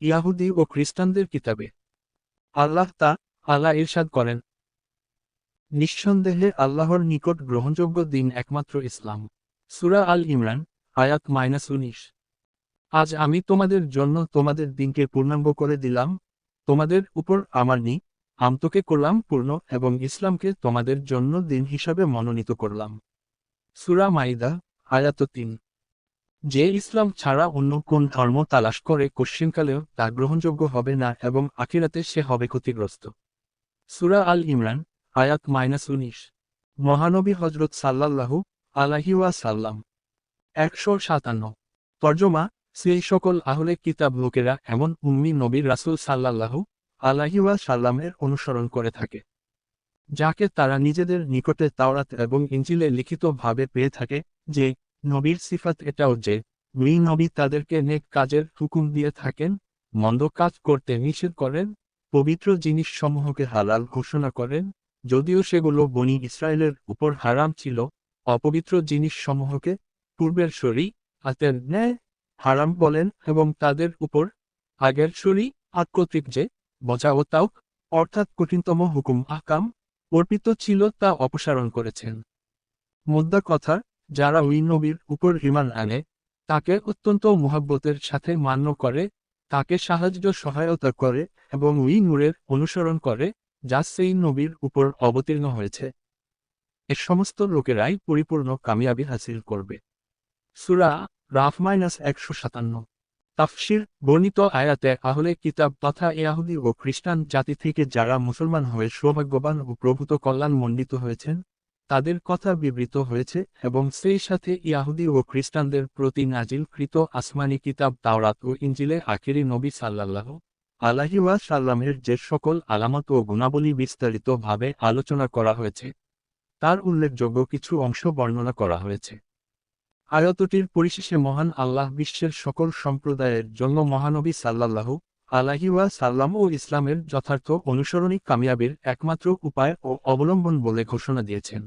ইয়াহুদি ও খ্রিস্টানদের কিতাবে আল্লাহ ইরশাদ করেন, নিঃসন্দেহে আল্লাহর নিকট গ্রহণযোগ্য দিন একমাত্র ইসলাম। সূরা আল ইমরান, আয়াত -19। আজ আমি তোমাদের জন্য তোমাদের দিনকে পূর্ণাঙ্গ করে দিলাম, তোমাদের উপর আমার আমতকে করলাম পূর্ণ এবং ইসলামকে তোমাদের জন্য দিন হিসাবে মনোনীত করলাম। সূরা মাইদা, আয়াত 3। যে ইসলাম ছাড়া অন্য কোন ধর্ম তালাশ করে কশ্চিনকালেও তা গ্রহণযোগ্য হবে না এবং আখিরাতে সে হবে ক্ষতিগ্রস্ত। সূরা আল ইমরান, আয়াত -19। মহানবী হজরত সাল্লাল্লাহু আলাইহি ওয়াসাল্লাম। 157। তর্জমা, সেই সকল আহলে কিতাব লোকেরা এমন উম্মি নবী রাসূল সাল্লাল্লাহু আলাইহি ওয়াসাল্লামের অনুসরণ করে থাকে, যাকে তারা নিজেদের নিকটে তাওরাত এবং ইনজিলে লিখিতভাবে পেয়ে থাকে, যে নবীর সিফাত এটাও যে ওই নবী তাদেরকে নেক কাজের হুকুম দিয়ে থাকেন, মন্দ কাজ করতে নিষেধ করেন, পবিত্র জিনিসসমূহকে হালাল ঘোষণা করেন, যদিও সেগুলো বনী ইসরায়েলের উপর হারাম ছিল, অপবিত্র জিনিসসমূহকে পূর্বের শরীআতের ন্যায় হারাম বলেন এবং তাদের উপর আগের শরীআত কর্তৃক যে বজা ও তাওক অর্থাৎ কঠিনতম হুকুম আহকাম অর্পিত ছিল তা অপসারণ করেছেন। মোদ্দা কথা, যারা ওই নবীর উপর ঈমান আনে, তাকে অত্যন্ত মুহাব্বতের সাথে মান্য করে, তাকে সাহায্য সহায়তা করে এবং ওই নূরের অনুসরণ করে যা সেই নবীর উপর অবতীর্ণ হয়েছে, এ সমস্ত লোকেরাই পরিপূর্ণ কামিয়াবি হাসিল করবে। সূরা রাফ -157। তাফসির, বর্ণিত আয়াতে আহলে কিতাব তথা ইয়াহুদি ও খ্রিস্টান জাতি থেকে যারা মুসলমান হয়ে সৌভাগ্যবান ও প্রভূত কল্যাণমণ্ডিত হয়েছেন, তাদের কথা বিবৃত হয়েছে এবং সেই সাথে ইয়াহুদি ও খ্রিস্টানদের প্রতি নাজিলকৃত আসমানি কিতাব তাওরাত ও ইনজিলে আখিরি নবী সাল্লাল্লাহু আলাইহি ওয়াসাল্লামের যে সকল আলামত ও গুণাবলী বিস্তারিতভাবে আলোচনা করা হয়েছে, তার উল্লেখযোগ্য কিছু অংশ বর্ণনা করা হয়েছে। আয়াতটির পরিশেষে মহান আল্লাহ বিশ্বের সকল সম্প্রদায়ের জন্য মহানবী সাল্লাল্লাহু আলাইহি ওয়াসাল্লাম ও ইসলামের যথার্থ অনুসরণই কামিয়াবির একমাত্র উপায় ও অবলম্বন বলে ঘোষণা দিয়েছেন।